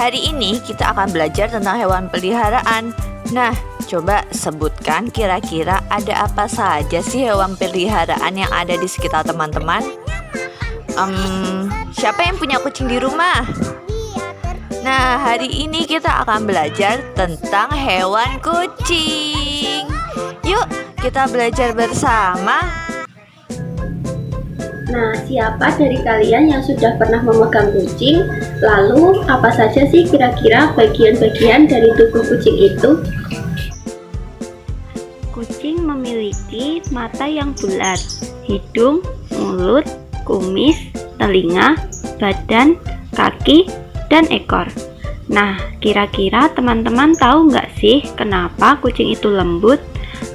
Hari ini kita akan belajar tentang hewan peliharaan. Nah, coba sebutkan kira-kira ada apa saja sih hewan peliharaan yang ada di sekitar teman-teman? Siapa yang punya kucing di rumah? Nah, hari ini kita akan belajar tentang hewan kucing. Yuk, kita belajar bersama. Nah, siapa dari kalian yang sudah pernah memegang kucing? Lalu, apa saja sih kira-kira bagian-bagian dari tubuh kucing itu? Kucing memiliki mata yang bulat, hidung, mulut, kumis, telinga, badan, kaki, dan ekor. Nah, kira-kira teman-teman tahu nggak sih kenapa kucing itu lembut?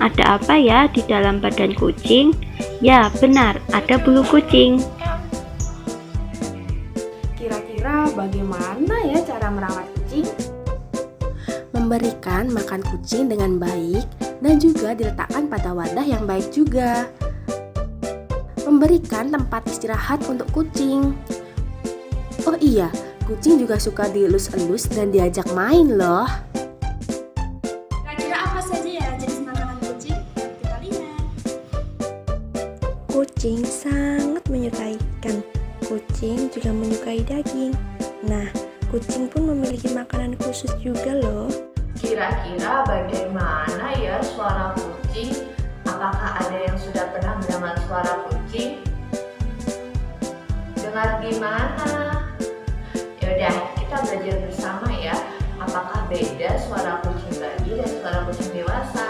Ada apa ya di dalam badan kucing? Ya, benar, ada bulu kucing. Kira-kira bagaimana ya cara merawat kucing? Memberikan makan kucing dengan baik dan juga diletakkan pada wadah yang baik juga. Memberikan tempat istirahat untuk kucing. Oh iya, kucing juga suka dielus-elus dan diajak main loh. Kira-kira apa saja ya jenis makanan kucing? Kita lihat. Kucing sangat menyukai ikan. Kucing juga menyukai daging. Nah, kucing pun memiliki makanan khusus juga loh. Kira-kira bagaimana ya suara kucing? Apakah ada yang sudah pernah mendengar suara kucing? Dengar gimana? Yaudah, kita belajar bersama ya. Apakah beda suara kucing bayi dan suara kucing dewasa?